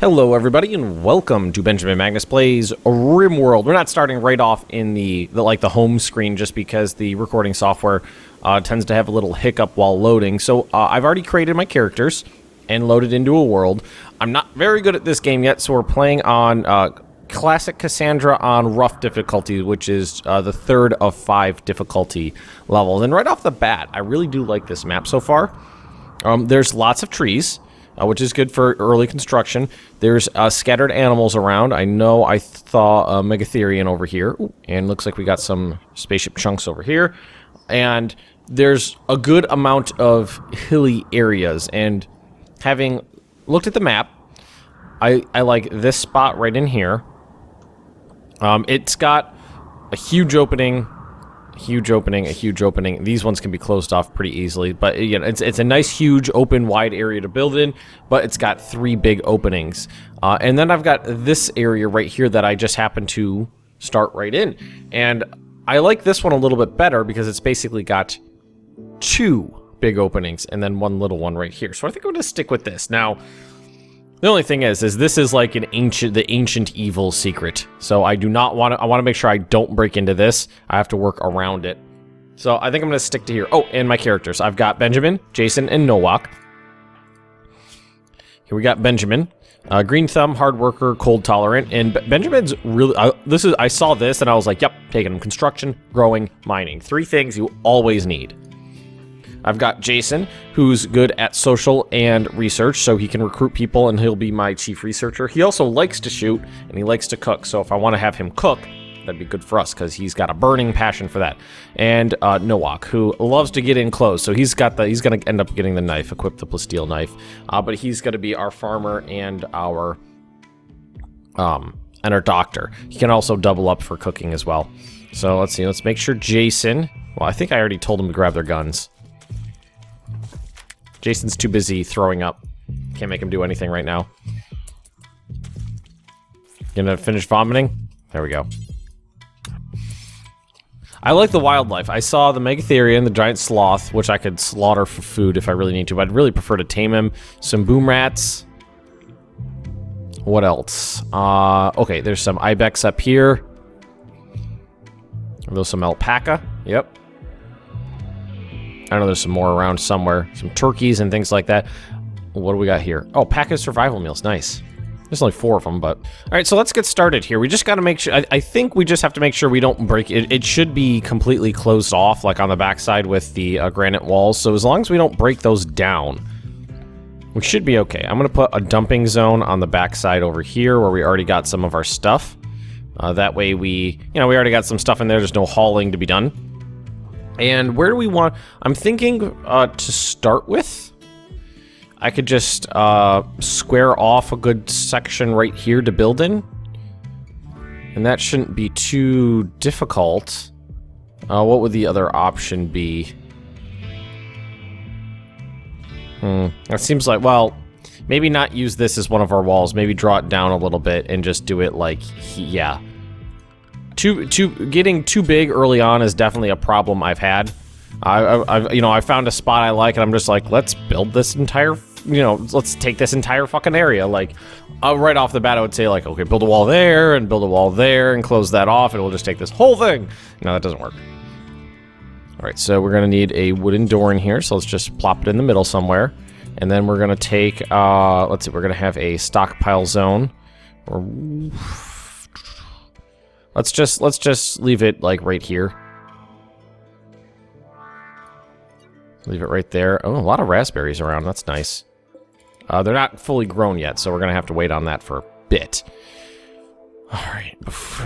Hello everybody and welcome to Benjamin Magnus Plays RimWorld. We're not starting right off in the home screen just because the recording software tends to have a little hiccup while loading. So I've already created my characters and loaded into a world. I'm not very good at this game yet, so we're playing on Classic Cassandra on rough difficulty, which is the third of 5 difficulty levels. And right off the bat, I really do like this map so far. There's lots of trees. Which is good for early construction. There's scattered animals around. I know I saw a Megatherian over here. Ooh, and looks like we got some spaceship chunks over here. And there's a good amount of hilly areas. And having looked at the map, I like this spot right in here. It's got a huge opening. A huge opening. These ones can be closed off pretty easily, but you know, it's a nice, huge, open, wide area to build in, but it's got 3 big openings. And then I've got this area right here that I just happen to start right in. And I like this one a little bit better because it's basically got 2 big openings and then 1 little one right here. So I think I'm going to stick with this. Now, the only thing is this is like the ancient evil secret. So I do not want to, I want to make sure I don't break into this. I have to work around it. So I think I'm going to stick to here. Oh, and my characters. I've got Benjamin, Jason, and Nowak. Here we got Benjamin. Green thumb, hard worker, cold tolerant. And Benjamin's really, I saw this and I was like, yep, taking him. Construction, growing, mining. 3 things you always need. I've got Jason, who's good at social and research, so he can recruit people and he'll be my chief researcher. He also likes to shoot and he likes to cook, so if I want to have him cook, that'd be good for us because he's got a burning passion for that. And Nowak, who loves to get in close, so he's going to end up getting the knife, equipped the plasteel knife, but he's going to be our farmer and our doctor. He can also double up for cooking as well. So let's see, let's make sure Jason. Well, I think I already told him to grab their guns. Jason's too busy throwing up. Can't make him do anything right now. Gonna finish vomiting? There we go. I like the wildlife. I saw the Megatherian, the giant sloth, which I could slaughter for food if I really need to, but I'd really prefer to tame him. Some boom rats. What else? Okay, there's some ibex up here. There's some alpaca. Yep. I know there's some more around somewhere. Some turkeys and things like that. What do we got here? Oh, pack of survival meals. Nice. There's only 4 of them, but... Alright, so let's get started here. We just got to make sure... I think we just have to make sure we don't break... It should be completely closed off, like on the backside with the granite walls. So as long as we don't break those down, we should be okay. I'm going to put a dumping zone on the backside over here where we already got some of our stuff. That way we... You know, we already got some stuff in there. There's no hauling to be done. And where do we want... I'm thinking to start with, I could just square off a good section right here to build in. And that shouldn't be too difficult. What would the other option be? It seems like, well, maybe not use this as one of our walls. Maybe draw it down a little bit and just do it like, yeah. Getting too big early on is definitely a problem I've had. I found a spot I like, and I'm just like, let's build this entire, let's take this entire fucking area. Like, right off the bat, I would say, like, okay, build a wall there, and build a wall there, and close that off, and we'll just take this whole thing. No, that doesn't work. All right, so we're gonna need a wooden door in here, so let's just plop it in the middle somewhere. And then we're gonna take, let's see, we're gonna have a stockpile zone. Let's just leave it like right here. Leave it right there. Oh, a lot of raspberries around. That's nice. They're not fully grown yet, so we're gonna have to wait on that for a bit. All right,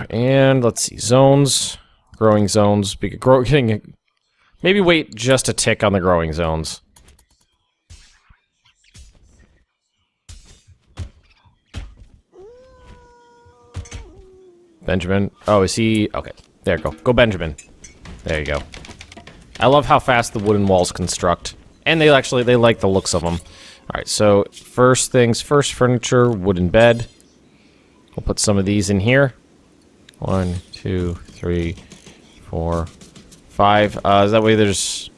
and let's see, zones, growing zones. Maybe wait just a tick on the growing zones. Benjamin. Oh, is he... Okay, there you go. Go, Benjamin. There you go. I love how fast the wooden walls construct. And they like the looks of them. Alright, so first things first, furniture, wooden bed. We'll put some of these in here. 1, 2, 3, 4, 5. That way there's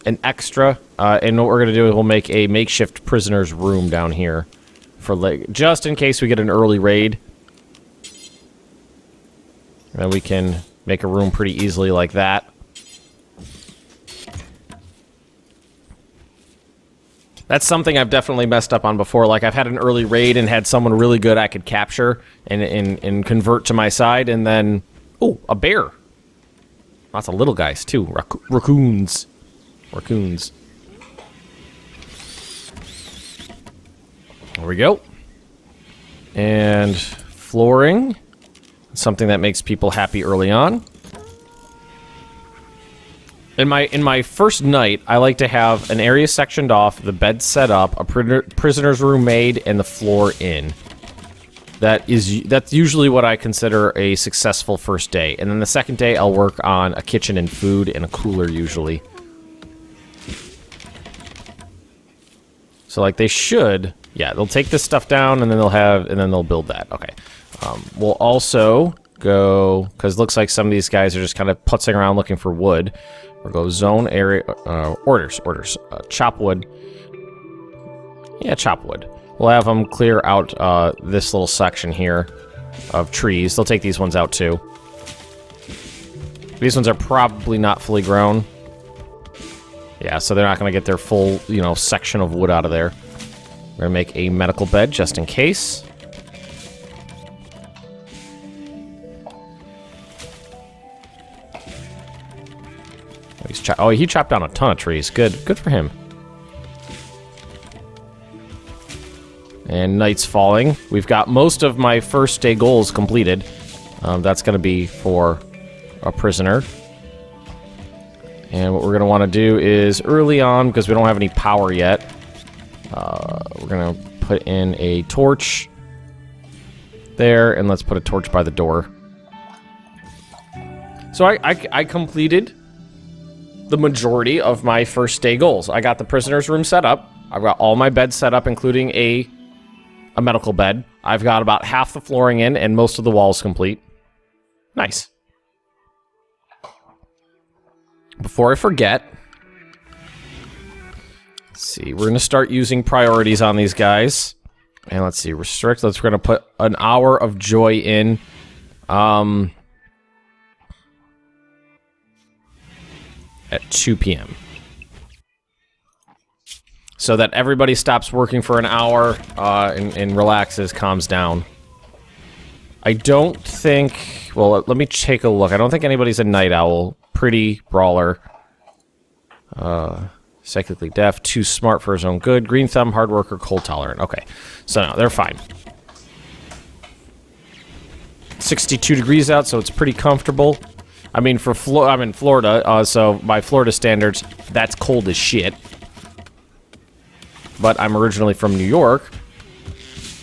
an extra. And what we're going to do is we'll make a makeshift prisoner's room down here for like just in case we get an early raid. And then we can make a room pretty easily like that. That's something I've definitely messed up on before. Like, I've had an early raid and had someone really good I could capture and convert to my side, and then... Oh, a bear! Lots of little guys, too. Raccoons. Raccoons. There we go. And flooring. Something that makes people happy early on. In my first night, I like to have an area sectioned off, the bed set up, a prisoner's room made, and the floor in. That's usually what I consider a successful first day. And then the second day, I'll work on a kitchen and food and a cooler usually. So like they should, yeah, they'll take this stuff down and then they'll build that. Okay. We'll also go, because it looks like some of these guys are just kind of putzing around looking for wood. We'll go zone area, orders, chop wood. Yeah, chop wood. We'll have them clear out this little section here of trees. They'll take these ones out too. These ones are probably not fully grown. Yeah, so they're not going to get their full, section of wood out of there. We're going to make a medical bed just in case. He chopped down a ton of trees. Good for him. And night's falling. We've got most of my first day goals completed. That's going to be for a prisoner. And what we're going to want to do is early on, because we don't have any power yet, we're going to put in a torch there, and let's put a torch by the door. So I completed the majority of my first day goals. I got the prisoner's room set up. I've got all my beds set up, including a medical bed. I've got about half the flooring in and most of the walls complete. Nice. Before I forget, let's see, we're going to start using priorities on these guys. And let's see, restrict, we're going to put an hour of joy in. At 2 p.m. So that everybody stops working for an hour and relaxes, calms down. I don't think... Well, let me take a look. I don't think anybody's a night owl. Pretty brawler. Psychically deaf. Too smart for his own good. Green thumb, hard worker, cold tolerant. Okay. So no, they're fine. 62 degrees out, so it's pretty comfortable. I mean, I'm in Florida, so by Florida standards, that's cold as shit. But I'm originally from New York,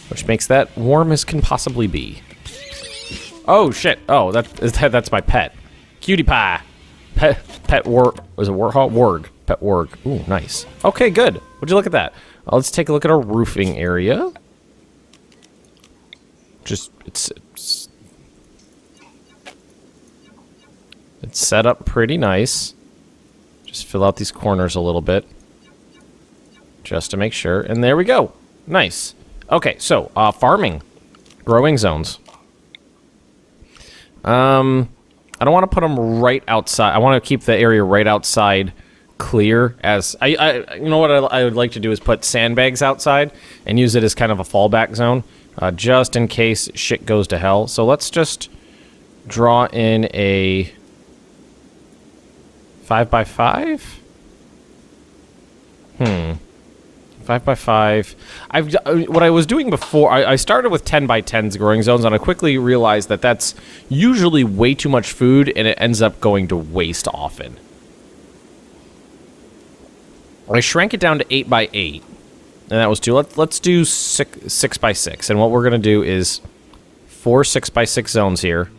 which makes that warm as can possibly be. Oh, shit. Oh, that's my pet. Cutie pie. Pet warg. Was it warthog? Warg. Pet warg. Ooh, nice. Okay, good. Would you look at that? Let's take a look at our roofing area. It's set up pretty nice. Just fill out these corners a little bit. Just to make sure. And there we go. Nice. Okay, so, farming. Growing zones. I don't want to put them right outside. I want to keep the area right outside clear. As you know what I would like to do is put sandbags outside and use it as kind of a fallback zone. Just in case shit goes to hell. So let's just draw in a... 5x5? 5x5. What I was doing before, I started with 10x10s growing zones, and I quickly realized that that's usually way too much food, and it ends up going to waste often. I shrank it down to 8x8, and that was 2. Let's do 6x6, and what we're going to do is 4 6x6 zones here.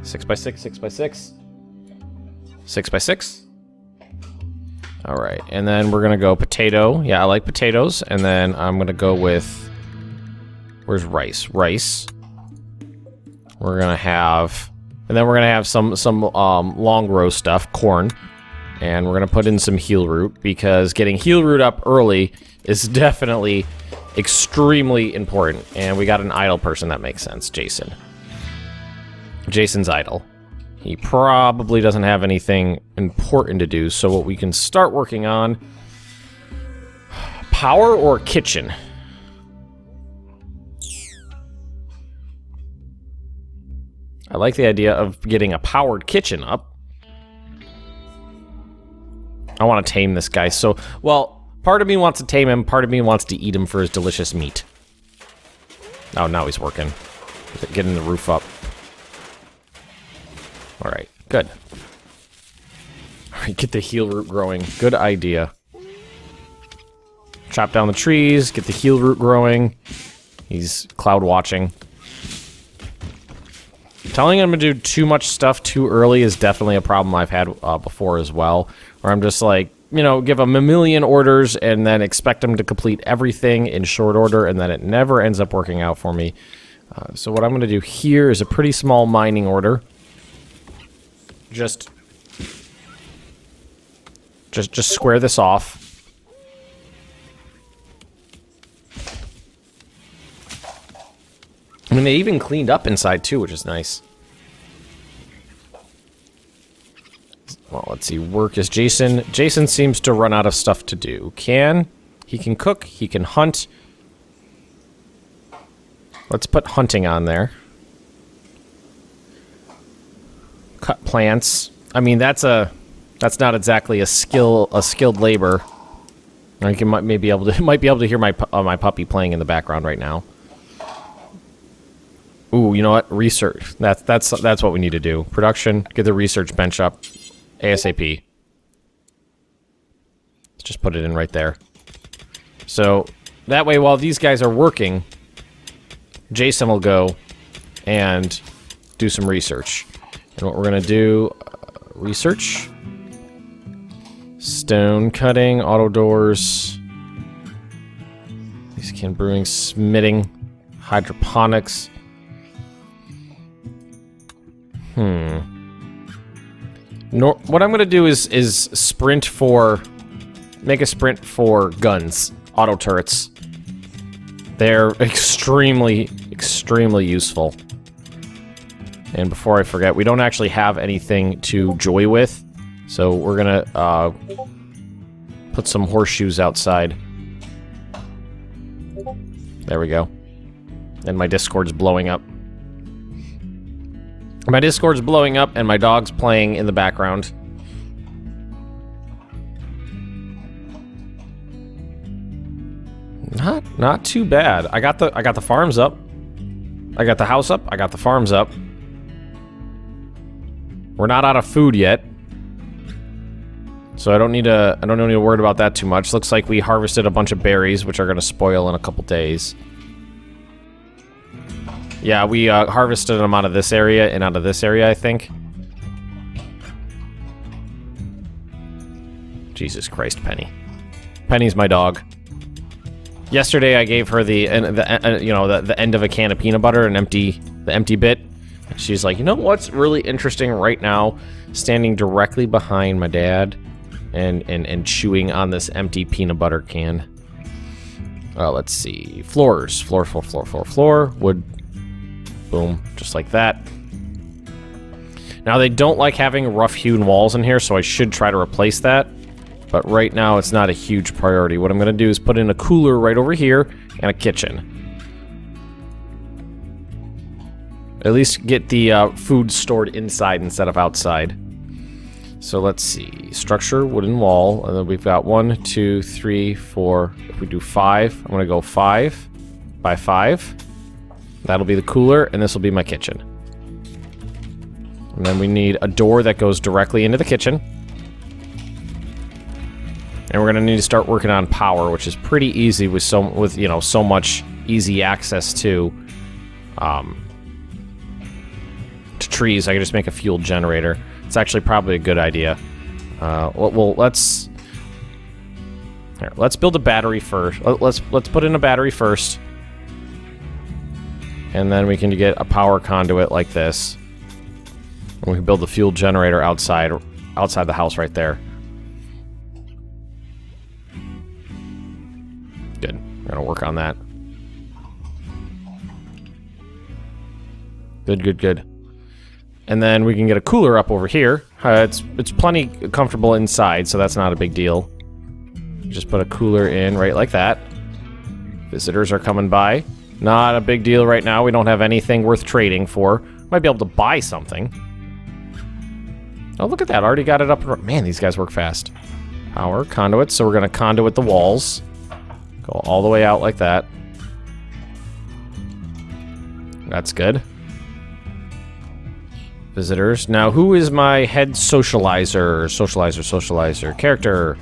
6x6, 6x6, 6x6. All right, and then we're gonna go potato. Yeah, I like potatoes. And then I'm gonna go with, where's rice? Rice. We're gonna have, and then we're gonna have some long row stuff, corn. And we're going to put in some heal root, because getting heal root up early is definitely extremely important. And we got an idle person. That makes sense. Jason. Jason's idle. He probably doesn't have anything important to do, so what we can start working on... Power or kitchen? I like the idea of getting a powered kitchen up. I want to tame this guy, so... Well, part of me wants to tame him, part of me wants to eat him for his delicious meat. Oh, now he's working. Getting the roof up. Alright, good. Alright, get the heal root growing. Good idea. Chop down the trees, get the heal root growing. He's cloud watching. Telling him to do too much stuff too early is definitely a problem I've had before as well. Where I'm just like, you know, give him a million orders and then expect him to complete everything in short order, and then it never ends up working out for me. So what I'm going to do here is a pretty small mining order. Just square this off. I mean, they even cleaned up inside too, which is nice. Well, let's see. Work is Jason. Jason seems to run out of stuff to do. He can cook, he can hunt. Let's put hunting on there. Cut plants. I mean, that's not exactly a skilled labor. You might be able to hear my puppy playing in the background right now. Ooh, you know what? Research. That's what we need to do. Production. Get the research bench up, ASAP. Let's just put it in right there. So that way, while these guys are working, Jason will go and do some research. And what we're gonna do, research, stone cutting, auto doors, these can brewing, smithing, hydroponics. What I'm gonna do is sprint for, make a sprint for guns, auto turrets. They're extremely useful. And before I forget, we don't actually have anything to joy with, so we're gonna put some horseshoes outside. There we go. And my Discord's blowing up. My Discord's blowing up, and my dog's playing in the background. Not too bad. I got the farms up. I got the house up. I got the farms up. We're not out of food yet, so I don't need to worry about that too much. Looks like we harvested a bunch of berries, which are going to spoil in a couple days. Yeah, we harvested them out of this area and out of this area, I think. Jesus Christ, Penny. Penny's my dog. Yesterday, I gave her the end of a can of peanut butter, the empty bit. She's like, you know what's really interesting right now? Standing directly behind my dad and chewing on this empty peanut butter can. Let's see. Floors. Floor. Wood. Boom. Just like that. Now, they don't like having rough-hewn walls in here, so I should try to replace that. But right now, it's not a huge priority. What I'm going to do is put in a cooler right over here and a kitchen. At least get the food stored inside instead of outside. So let's see. Structure, wooden wall. And then we've got 1, 2, 3, 4. If we do 5, I'm going to go 5 by 5. That'll be the cooler, and this will be my kitchen. And then we need a door that goes directly into the kitchen. And we're going to need to start working on power, which is pretty easy with so much easy access to trees. I can just make a fuel generator. It's actually probably a good idea. Well, let's build a battery first. Let's put in a battery first, and then we can get a power conduit like this. And we can build the fuel generator outside the house right there. Good. We're gonna work on that. Good, good, good. And then we can get a cooler up over here. It's plenty comfortable inside, so that's not a big deal. Just put a cooler in right like that. Visitors are coming by. Not a big deal right now. We don't have anything worth trading for. Might be able to buy something. Oh, look at that. Already got it up. Man, these guys work fast. Power, conduit. So we're going to conduit the walls. Go all the way out like that. That's good. Visitors. Now, who is my head socializer? Socializer. Character.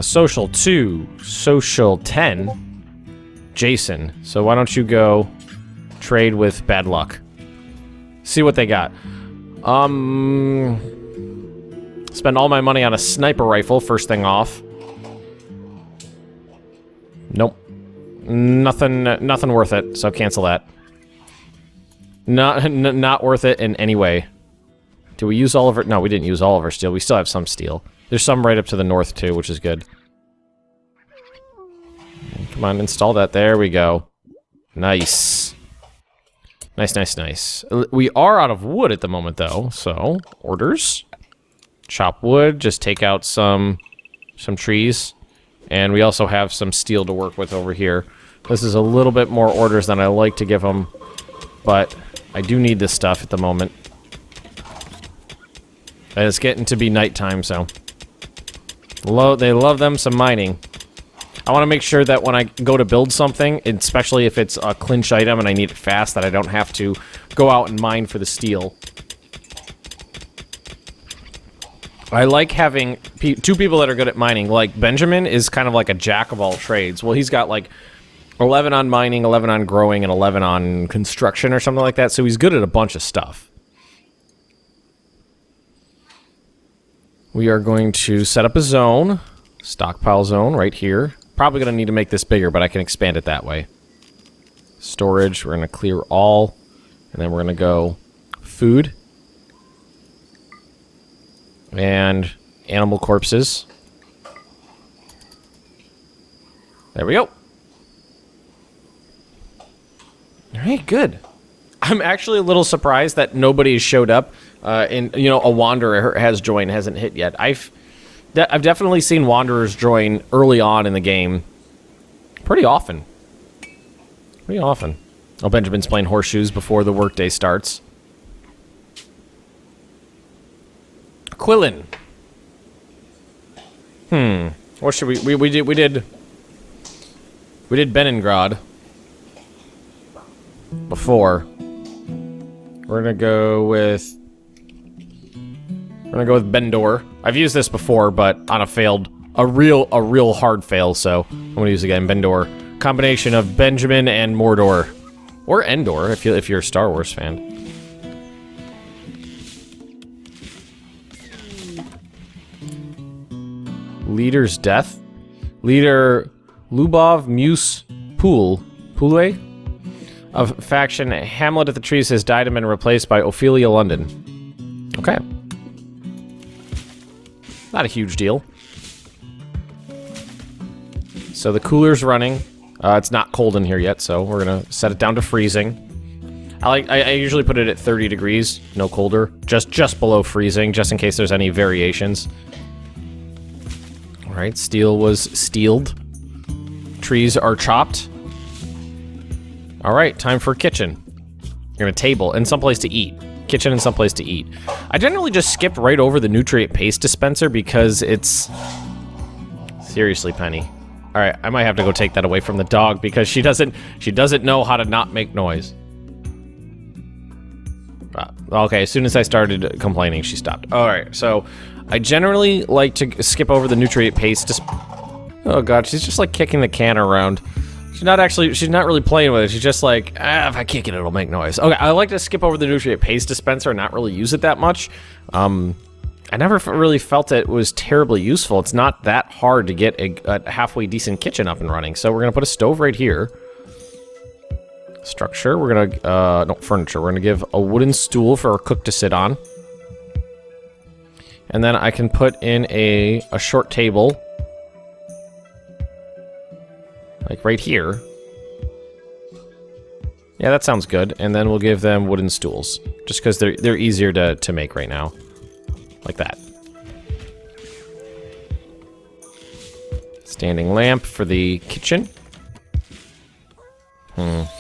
Social 2. Social 10. Jason. So why don't you go trade with Bad Luck? See what they got. Spend all my money on a sniper rifle first thing off. Nope. Nothing worth it, so cancel that. Not worth it in any way. Did we use all of our... No, we didn't use all of our steel. We still have some steel. There's some right up to the north, too, which is good. Come on, install that. There we go. Nice. Nice. We are out of wood at the moment, though, so... Orders. Chop wood. Just take out some trees. And we also have some steel to work with over here. This is a little bit more orders than I like to give them, but I do need this stuff at the moment. And it's getting to be nighttime, so... They love them some mining. I want to make sure that when I go to build something, especially if it's a clinch item and I need it fast, that I don't have to go out and mine for the steel. I like having two people that are good at mining. Like, Benjamin is kind of like a jack of all trades. Well, he's got like 11 on mining, 11 on growing, and 11 on construction or something like that, so he's good at a bunch of stuff. We are going to set up a zone, stockpile zone right here. Probably going to need to make this bigger, but I can expand it that way. Storage, we're going to clear all, and then we're going to go food. And animal corpses. There we go. Alright, good. I'm actually a little surprised that nobody has showed up. And, you know, a wanderer has joined, hasn't hit yet. I've definitely seen wanderers join early on in the game. Pretty often. Oh, Benjamin's playing horseshoes before the workday starts. Quillen. What should we did Benengrad before. We're gonna go with Bendor. I've used this before, but on a real hard fail, so I'm gonna use it again. Bendor. Combination of Benjamin and Mordor. Or Endor, if you're a Star Wars fan. Leader's death. Leader Lubov Muse Pule of faction Hamlet at the Trees has died and been replaced by Ophelia London. Okay. Not a huge deal. So the cooler's running. It's not cold in here yet, so we're gonna set it down to freezing. I usually put it at 30 degrees, no colder, just below freezing, just in case there's any variations. All right, steel was steeled. Trees are chopped. All right, time for kitchen. You're gonna table and someplace to eat. Kitchen and someplace to eat. I generally just skip right over the nutrient paste dispenser because it's... Seriously, Penny. All right, I might have to go take that away from the dog because she doesn't know how to not make noise. Okay, as soon as I started complaining, she stopped. All right, so I generally like to skip over the nutrient paste. Oh god, she's just like kicking the can around. She's not really playing with it. She's just like, if I kick it, it'll make noise. Okay, I like to skip over the nutrient paste dispenser and not really use it that much. I never really felt it was terribly useful. It's not that hard to get a halfway decent kitchen up and running. So we're gonna put a stove right here. Structure, we're gonna, no, furniture. We're gonna give a wooden stool for our cook to sit on. And then I can put in a short table. Like right here. Yeah, that sounds good. And then we'll give them wooden stools. Just because they're easier to make right now. Like that. Standing lamp for the kitchen.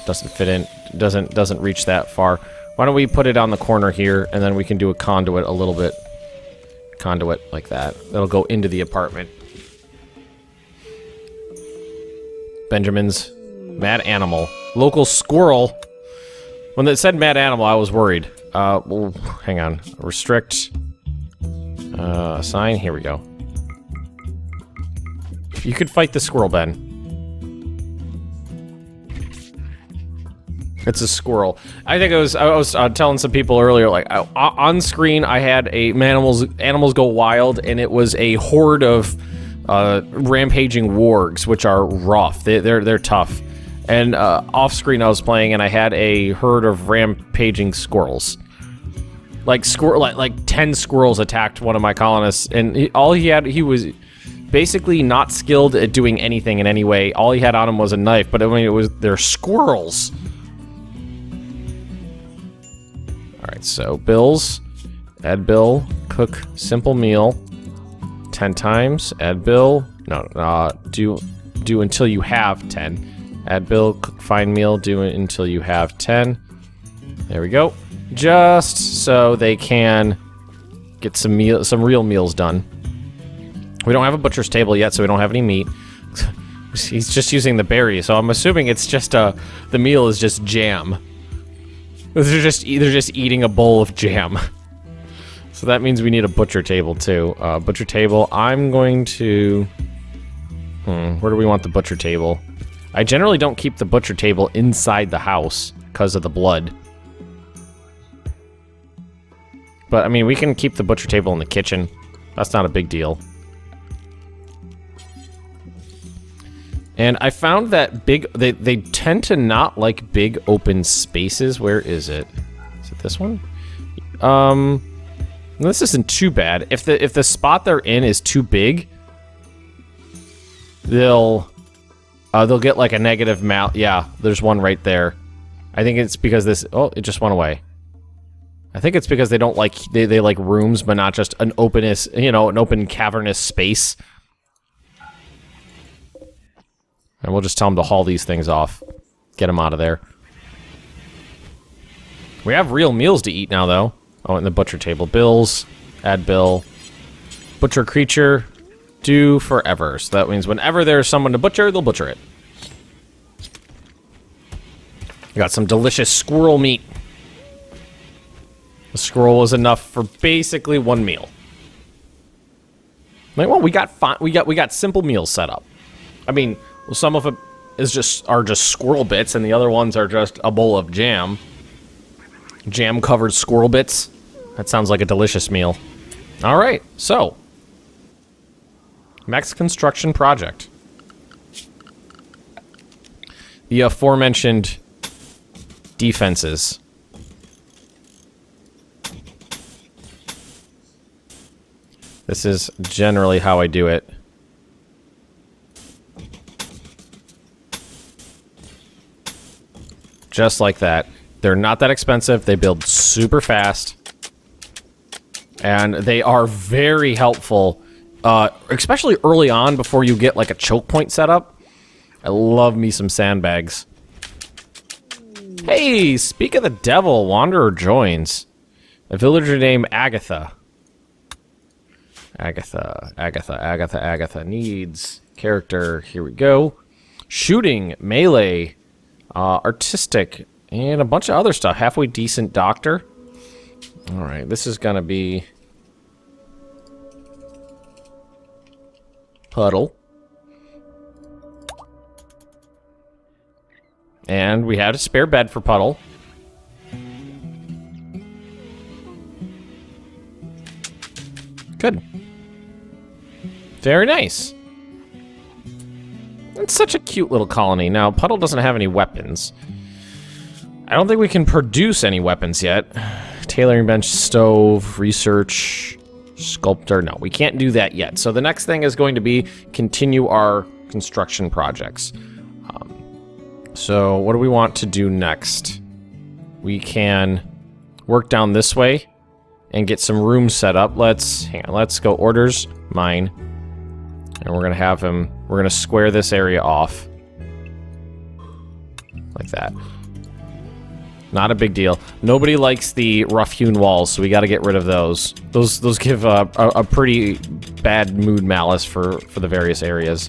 Doesn't fit in. Doesn't reach that far. Why don't we put it on the corner here, and then we can do a conduit a little bit. Conduit like that. That'll go into the apartment. Benjamin's mad animal. Local squirrel. When it said mad animal, I was worried. Well, hang on. Restrict. Assign. Here we go. You could fight the squirrel, Ben. It's a squirrel. I think I was telling some people earlier, like on screen, I had a animals go wild, and it was a horde of rampaging wargs, which are rough. They're tough. And off screen, I was playing, and I had a herd of rampaging squirrels. Like 10 squirrels attacked one of my colonists, and he was basically not skilled at doing anything in any way. All he had on him was a knife, but I mean, they're squirrels. Alright, so bills, add bill, cook simple meal, 10 times, add bill, do until you have 10. Add bill, cook fine meal, do it until you have 10. There we go. Just so they can get some real meals done. We don't have a butcher's table yet, so we don't have any meat. He's just using the berry, so I'm assuming it's just the meal is just jam. They're just eating a bowl of jam. So that means we need a butcher table too. Butcher table. I'm going to. Where do we want the butcher table? I generally don't keep the butcher table inside the house because of the blood. But I mean, we can keep the butcher table in the kitchen. That's not a big deal. And I found that they tend to not like big open spaces. Where is it? Is it this one? This isn't too bad. If the spot they're in is too big, they'll get like a negative mal. Yeah, there's one right there. I think it's because this. Oh, it just went away. I think it's because they don't like they like rooms, but not just an openness. An open cavernous space. And we'll just tell them to haul these things off. Get them out of there. We have real meals to eat now, though. Oh, and the butcher table. Bills. Add bill. Butcher creature. Do forever. So that means whenever there's someone to butcher, they'll butcher it. We got some delicious squirrel meat. The squirrel was enough for basically one meal. Like, well, we got simple meals set up. I mean, well, some of it are just squirrel bits, and the other ones are just a bowl of jam. Jam-covered squirrel bits. That sounds like a delicious meal. All right, so next construction project. The aforementioned defenses. This is generally how I do it. Just like that. They're not that expensive. They build super fast. And they are very helpful, especially early on before you get like a choke point set up. I love me some sandbags. Hey, speak of the devil, Wanderer joins. A villager named Agatha. Agatha needs character. Here we go. Shooting, melee, artistic, and a bunch of other stuff. Halfway decent doctor. Alright, this is gonna be Puddle. And we had a spare bed for Puddle. Good. Very nice. It's such a cute little colony. Now, Puddle doesn't have any weapons. I don't think we can produce any weapons yet. Tailoring bench, stove, research, sculptor. No, we can't do that yet. So the next thing is going to be continue our construction projects. So what do we want to do next? We can work down this way and get some rooms set up. Let's go orders, mine. And we're gonna have him, we're gonna square this area off. Like that. Not a big deal. Nobody likes the rough-hewn walls, so we gotta get rid of those. Those give a pretty bad mood malice for the various areas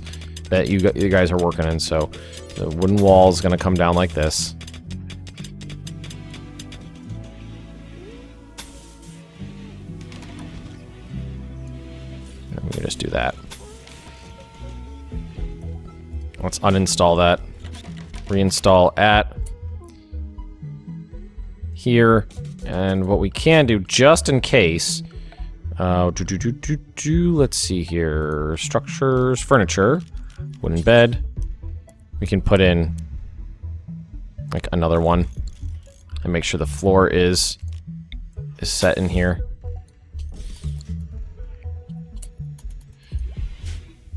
that you guys are working in, so the wooden wall is gonna come down like this. And we just do that. Let's uninstall that. Reinstall at here, and what we can do, just in case, let's see here, structures, furniture, wooden bed, we can put in like another one, and make sure the floor is set in here.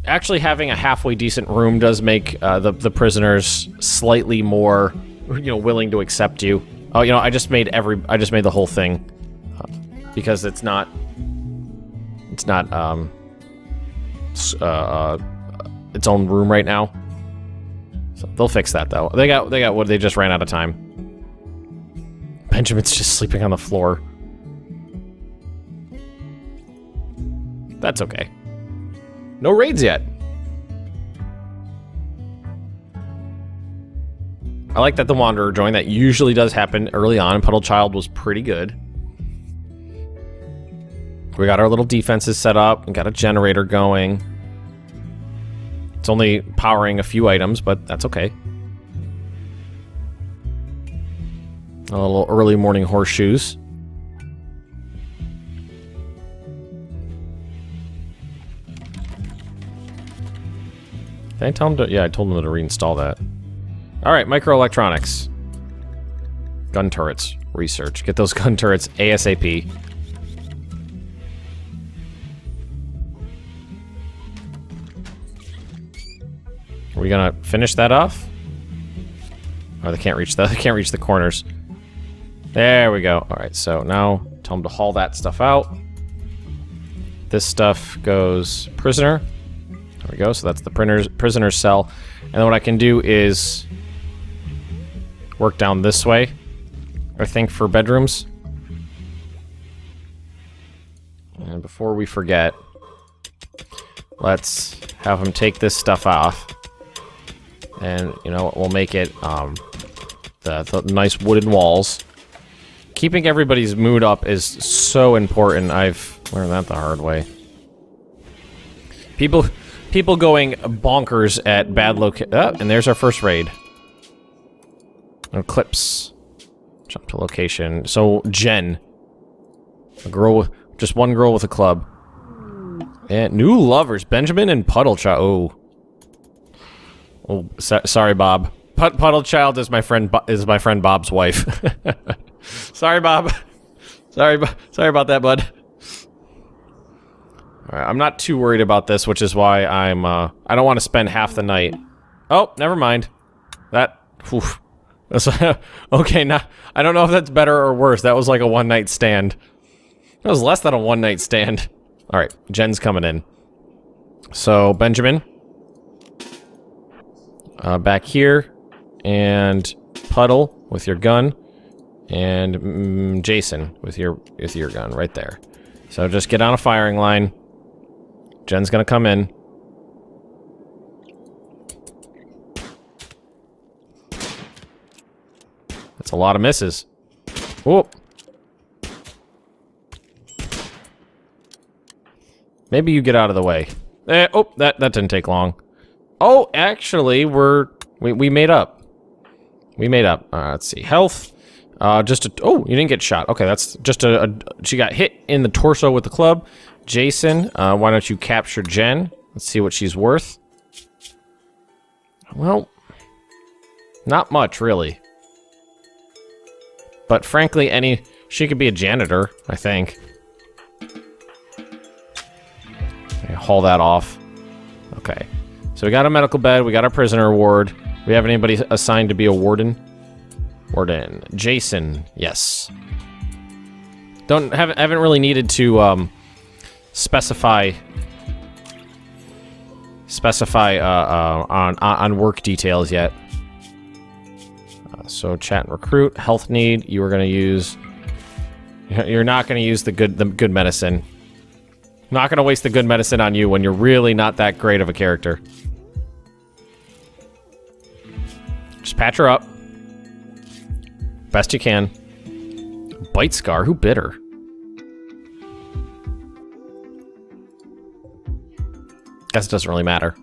Actually, having a halfway decent room does make the prisoners slightly more, willing to accept you. Oh, I just made the whole thing because it's not its own room right now. So they'll fix that though. They got what, they just ran out of time. Benjamin's just sleeping on the floor. That's okay. No raids yet. I like that the Wanderer joined. That usually does happen early on. Puddle Child was pretty good. We got our little defenses set up and got a generator going. It's only powering a few items, but that's okay. A little early morning horseshoes. Did I tell him to? Yeah, I told him to reinstall that. Alright, microelectronics. Gun turrets. Research. Get those gun turrets ASAP. Are we gonna finish that off? Oh, they can't reach the corners. There we go. Alright, so now tell them to haul that stuff out. This stuff goes prisoner. There we go, so that's the prisoner's cell. And then what I can do is work down this way, I think, for bedrooms. And before we forget, let's have him take this stuff off. And, we'll make it the nice wooden walls. Keeping everybody's mood up is so important. I've learned that the hard way. People going bonkers at bad and there's our first raid. Eclipse. Jump to location. So, Jen. Just one girl with a club. And new lovers, Benjamin and Puddle Child. Oh, sorry, Bob. Puddle Child is my friend Bob's wife. Sorry, Bob. Sorry about that, bud. Alright, I'm not too worried about this, which is why I don't want to spend half the night. Oh, never mind. Oof. Okay, now, I don't know if that's better or worse. That was like a one-night stand. That was less than a one-night stand. Alright, Jen's coming in. So, Benjamin. Back here. And Puddle with your gun. And Jason with your gun right there. So just get on a firing line. Jen's gonna come in. That's a lot of misses. Whoop. Maybe you get out of the way. Oh, that didn't take long. Oh, actually, we made up. We made up. Let's see. Health. Oh, you didn't get shot. Okay, that's just she got hit in the torso with the club. Jason, why don't you capture Jen? Let's see what she's worth. Well, not much, really. But frankly, she could be a janitor, I think. Okay, haul that off. Okay. So we got a medical bed, we got our prisoner ward. We have anybody assigned to be a warden? Warden. Jason. Yes. Haven't really needed to specify on work details yet. So chat and recruit, health need. You are going to use. You're not going to use the good medicine. Not going to waste the good medicine on you when you're really not that great of a character. Just patch her up. Best you can. Bite scar? Who bit her? Guess it doesn't really matter.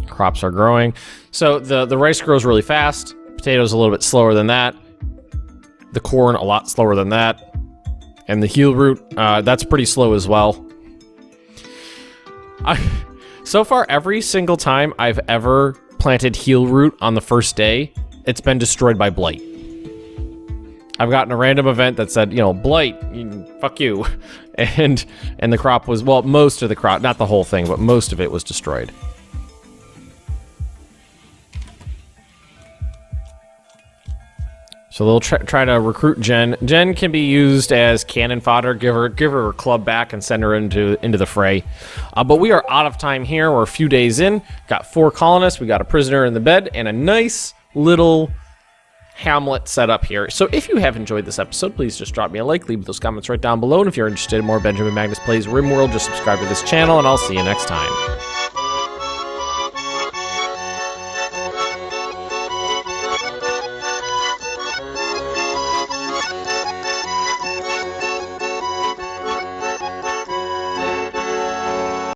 Crops are growing. So the rice grows really fast. Potatoes a little bit slower than that. The corn a lot slower than that. And the heal root, that's pretty slow as well. So far, every single time I've ever planted heal root on the first day, it's been destroyed by blight. I've gotten a random event that said, you know, blight, fuck you. And the crop was, well, most of the crop, not the whole thing, but most of it was destroyed. So they'll try to recruit Jen. Jen can be used as cannon fodder. Give her her club back and send her into the fray. But we are out of time here. We're a few days in. Got 4 colonists. We got a prisoner in the bed and a nice little hamlet set up here. So if you have enjoyed this episode, please just drop me a like. Leave those comments right down below. And if you're interested in more Benjamin Magnus Plays RimWorld, just subscribe to this channel, and I'll see you next time.